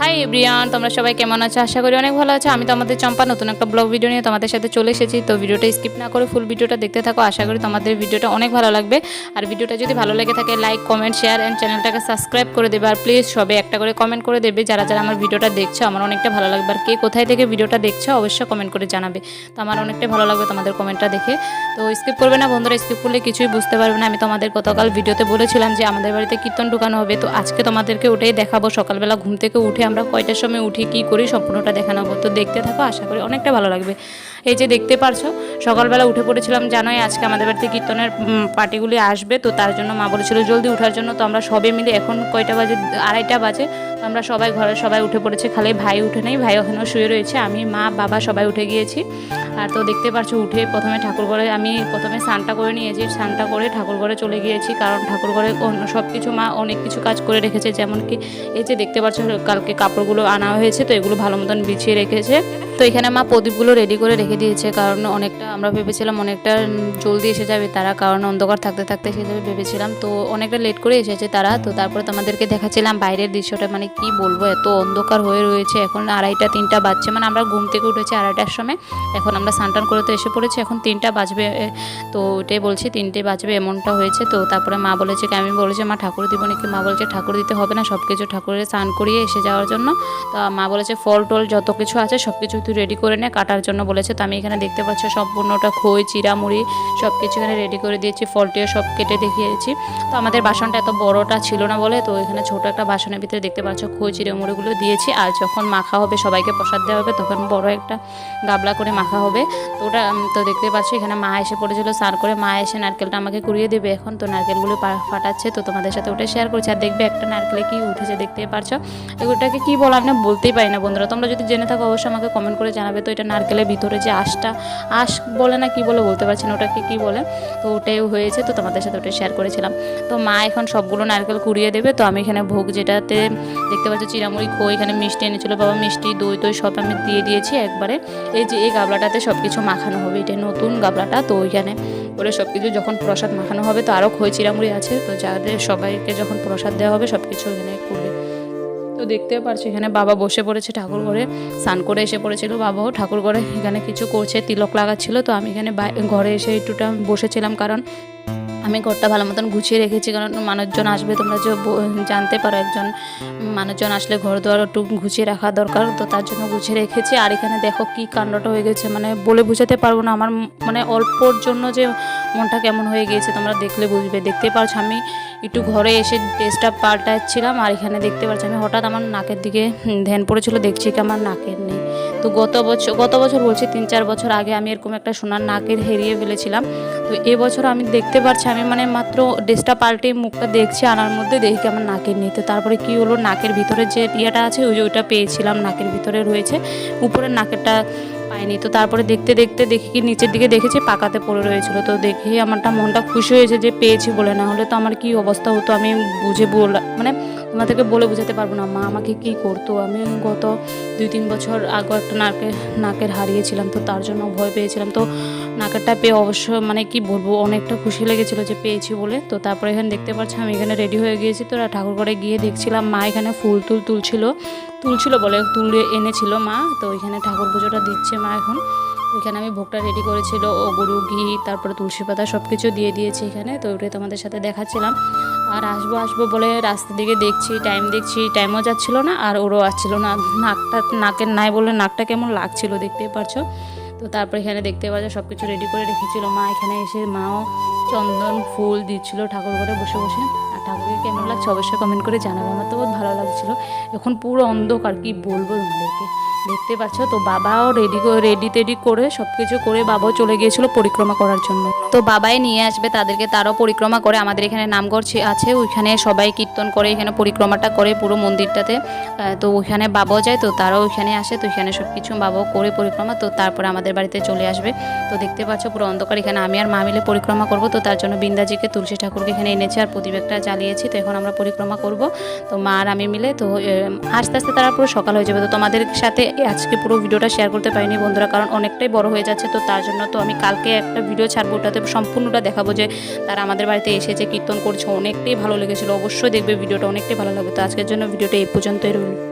Hi everyone, তোমরা সবাই কেমন আছো? আশা করি অনেক ভালো আছো। আমি তো আমাদের চম্পা নতুন একটা ব্লগ ভিডিও নিয়ে তোমাদের সাথে চলে এসেছি। তো ভিডিওটা স্কিপ না করে ফুল ভিডিওটা দেখতে থাকো। আশা করি তোমাদের ভিডিওটা অনেক ভালো লাগবে। আর ভিডিওটা যদি ভালো লেগে থাকে লাইক, কমেন্ট, শেয়ার অ্যান্ড চ্যানেলটাকে সাবস্ক্রাইব করে দেবে। আর প্লিজ সবাই একটা করে কমেন্ট করে দেবে যারা যারা আমার ভিডিওটা দেখছো। আমার অনেকটা ভালো লাগবে। আর কে কোথায় থেকে ভিডিওটা দেখছো অবশ্যই কমেন্ট করে জানাবে। তো আমার অনেকটাই ভালো লাগবে তোমাদের কমেন্টটা দেখে। তো স্কিপ করবে না বন্ধুরা, স্কিপ করলে কিছুই বুঝতে পারবে না। আমি তোমাদের গতকাল ভিডিওতে বলেছিলাম যে আমাদের বাড়িতে কীর্তন ঢুকানো হবে। তো আজকে তোমাদেরকে ওটাই দেখাবো। সকালবেলা ঘুম থেকে উঠে আমরা কয়টার সময় উঠি কী করি সম্পূর্ণটা দেখানো হবো। তো দেখতে থাকো, আশা করি অনেকটা ভালো লাগবে। এই যে দেখতে পারছো সকালবেলা উঠে পড়েছিলাম, জানোই আজকে আমাদের বাড়িতে কীর্তনের পার্টিগুলি আসবে। তো তার জন্য মা বলেছিল জলদি ওঠার জন্য। তো আমরা সবে মিলে এখন কয়টা বাজে, 2:30 বাজে। তো আমরা সবাই ঘরের সবাই উঠে পড়েছে, খালি ভাই উঠে নেই, ভাই ওখানেও শুয়ে রয়েছে। আমি, মা, বাবা সবাই উঠে গিয়েছি। আর তো দেখতে পাচ্ছ উঠে প্রথমে ঠাকুরঘরে আমি স্নানটা করে নিয়েছি। স্নানটা করে ঠাকুরঘরে চলে গিয়েছি, কারণ ঠাকুরঘরে অন্য সব কিছু মা অনেক কিছু কাজ করে রেখেছে। যেমন কি এই যে দেখতে পাচ্ছ কালকে কাপড়গুলো আনা হয়েছে, তো এগুলো ভালো মতন বিছিয়ে রেখেছে। তো এখানে মা প্রদীপগুলো রেডি করে রেখে দিয়েছে, কারণ অনেকটা আমরা ভেবেছিলাম অনেকটা জলদি এসে যাবে তারা, কারণ অন্ধকার থাকতে থাকতে এসে যাবে ভেবেছিলাম। তো অনেকটা লেট করে এসেছে তারা। তো তারপরে তোমাদেরকে দেখাচ্ছিলাম বাইরের দৃশ্যটা, মানে কি বলবো, এত অন্ধকার হয়ে রয়েছে। এখন 2:30 3টা বাজছে, মানে আমরা ঘুম থেকে উঠেছি 2:30টার সময়। এখন আমরা স্নান করে তো এসে পড়েছি, এখন 3টা বাজবে। তো ওটাই বলছি 3টে বাজবে এমনটা হয়েছে। তো তারপরে মা বলেছে কি, আমি বলেছি মা ঠাকুর দিব নাকি, মা বলেছে ঠাকুর দিতে হবে না, সব কিছু ঠাকুরের স্নান করিয়ে এসে যাওয়ার জন্য। তো মা বলেছে ফল টল যত কিছু আছে সব কিছু তুই রেডি করে নে, কাটার জন্য বলেছে। তো আমি এখানে দেখতে পাচ্ছি সম্পূর্ণটা খই চিড়ামুড়ি সব কিছু এখানে রেডি করে দিয়েছি, ফলটিও সব কেটে দেখিয়েছি। তো আমাদের বাসনটা এত বড়টা ছিল না বলে, তো এখানে ছোট একটা বাসনের ভিতরে দেখতে পাচ্ছ খই চিড়ামুড়িগুলো দিয়েছি। আর যখন মাখা হবে সবাইকে প্রসাদ দেওয়া হবে, তখন বড় একটা গাবলা করে মাখা হবে। তো ওটা তো দেখতে পাচ্ছ এখানে মা এসে পড়েছিল সার করে, মা এসে নারকেলটা আমাকে কুড়িয়ে দেবে এখন। তো নারকেলগুলো ফাটাচ্ছে, তো তোমাদের সাথে ওটা শেয়ার করছি। আর দেখবে একটা নারকেলে কি উঠেছে দেখতে পারছো, এগুলোটাকে কি বলে আমি বলতেই পারি না বন্ধুরা, তোমরা যদি জেনে থাকো অবশ্যই আমাকে কমেন্ট করে জানাবে। তো এটা নারকেলের ভিতরে যে আঁশ বলে না কি বলে বলতে পারছি না, ওটাকে কি বলে। তো ওটাই হয়েছে, তো তোমাদের সাথে ওটা শেয়ার করেছিলাম। তো মা এখন সবগুলো নারকেল কুড়িয়ে দেবে। তো আমি এখানে ভোগ যেটাতে দেখতে পাচ্ছি চিড়ামুড়ি খই, এখানে মিষ্টি এনেছিল বাবা, মিষ্টি দই টই সব আমি দিয়ে দিয়েছি একবারে। এই যে এই গাবলাটাতে সব কিছু মাখানো হবে, এটা নতুন গাবলাটা। তো ওইখানে করে সব কিছু যখন প্রসাদ মাখানো হবে, তো আরও খই চিড়ামুড়ি আছে, তো যাদের সবাইকে যখন প্রসাদ দেওয়া হবে সব কিছু এখানে করবে। তো দেখতে পারছি এখানে বাবা বসে পড়েছে ঠাকুর ঘরে, স্নান করে এসে পড়েছিল বাবাও ঠাকুর ঘরে, এখানে কিছু করছে, তিলক লাগাচ্ছিল। তো আমি এখানে ঘরে এসে একটুটা বসেছিলাম, কারণ আমি ঘরটা ভালো মতন গুছিয়ে রেখেছি, কারণ মানুষজন আসবে, তোমরা যে জানতে পারো একজন মানুষজন আসলে ঘর দুয়ার একটু গুছিয়ে রাখা দরকার। তো তার জন্য গুছিয়ে রেখেছি। আর এখানে দেখো কি কাণ্ডটা হয়ে গেছে, মানে বলে বোঝাতে পারবো না আমার, মানে অল্পর জন্য যে মনটা কেমন হয়ে গিয়েছে তোমরা দেখলে বুঝবে। দেখতে পাচ্ছ আমি একটু ঘরে এসে ড্রেসটা পাল্টাচ্ছিলাম, আর এখানে দেখতে পাচ্ছি আমি হঠাৎ আমার নাকের দিকে ধ্যান পড়েছিল, দেখছি কি আমার নাকের নেই। তো গত বছর বলছি 3-4 বছর আগে আমি এরকম একটা সোনার নাকের হারিয়ে ফেলেছিলাম। তো এবছর আমি দেখতে পাচ্ছি আমি মানে মাত্র ড্রেসটা পাল্টে মুখটা দেখছি, আনার মধ্যে দেখি আমার নাকের নেই। তো তারপরে কি হলো, নাকের ভিতরে যে ইয়েটা আছে ওইটা পেয়েছিলাম, নাকের ভিতরে রয়েছে, উপরের নাকেরটা পাইনি। তো তারপরে দেখতে দেখতে দেখি কি নিচের দিকে দেখেছি পাকাতে পড়ে রয়েছিল। তো দেখে আমারটা মনটা খুশি হয়েছে যে পেয়েছি বলে, না হলে তো আমার কি অবস্থা হতো আমি মানে তোমাদেরকে বলে বোঝাতে পারবো না। মা আমাকে কি করতো, আমি গত 2-3 বছর আগে একটা নাকের হারিয়েছিলাম, তো তার জন্য ভয় পেয়েছিলাম। তো নাকেরটা পেয়ে অবশ্য মানে কি বলবো অনেকটা খুশি লেগেছিলো যে পেয়েছি বলে। তো তারপরে এখানে দেখতে পাচ্ছি আমি এখানে রেডি হয়ে গিয়েছি। তো ঠাকুর ঘরে গিয়ে দেখছিলাম মা এখানে ফুল তুলছিল বলে তুলে এনেছিল মা। তো ওইখানে ঠাকুর পুজোটা দিচ্ছে মা এখন। ওইখানে আমি ভোগটা রেডি করেছিল, ও গরু ঘি তারপরে তুলসী পাতা সব কিছু দিয়ে দিয়েছি এখানে। তো ওটাই তোমাদের সাথে দেখাচ্ছিলাম। আর আসবো বলে রাস্তার দিকে দেখছি টাইমও যাচ্ছিল না, আর ওরও আসছিল না, নাকের নাই বলে নাকটা কেমন লাগছিল দেখতেই পারছো। তো তারপর এখানে দেখতে পাচ্ছ সব কিছু রেডি করে রেখেছিল মা। এখানে এসে মাও চন্দন ফুল দিচ্ছিল ঠাকুর ঘরে বসে বসে। আর ঠাকুরকে কেমন লাগছে অবশ্যই কমেন্ট করে জানাবো, আমার তো বহুত ভালো লাগছিল। এখন পুরো অন্ধকার, কি বলবো তোমাদেরকে, দেখতে পাচ্ছ। তো বাবাও রেডি করে সব কিছু করে বাবাও চলে গিয়েছিল পরিক্রমা করার জন্য। তো বাবাই নিয়ে আসবে তাদেরকে, তারাও পরিক্রমা করে। আমাদের এখানে নামঘর আছে, ওইখানে সবাই কীর্তন করে, এখানে পরিক্রমাটা করে পুরো মন্দিরটাতে। তো ওইখানে বাবাও যায়, তো তারাও ওইখানে আসে। তো এখানে সব কিছু বাবাও করে পরিক্রমা, তো তারপরে আমাদের বাড়িতে চলে আসবে। তো দেখতে পাচ্ছ পুরো অন্ধকার, এখানে আমি আর মা মিলে পরিক্রমা করব। তো তার জন্য বৃন্দাজিকে তুলসী ঠাকুরকে এখানে এনেছে, আর প্রদীপ একটা জ্বালিয়েছি। তো এখন আমরা পরিক্রমা করব, তো মা আর আমি মিলে। তো আস্তে আস্তে তারা পুরো সকাল হয়ে যাবে। তো তোমাদের সাথে আজকে পুরো ভিডিওটা শেয়ার করতে পারিনি বন্ধুরা, কারণ অনেকটাই বড় হয়ে যাচ্ছে। তো তার জন্য তো আমি কালকে একটা ভিডিও ছাড়বো, ওটাতে সম্পূর্ণটা দেখাবো যে তারা আমাদের বাড়িতে এসেছে কীর্তন করছে, অনেকটাই ভালো লেগেছিলো। অবশ্যই দেখবে ভিডিওটা, অনেকটাই ভালো লাগবে। তো আজকের জন্য ভিডিওটা এই পর্যন্তই রইল।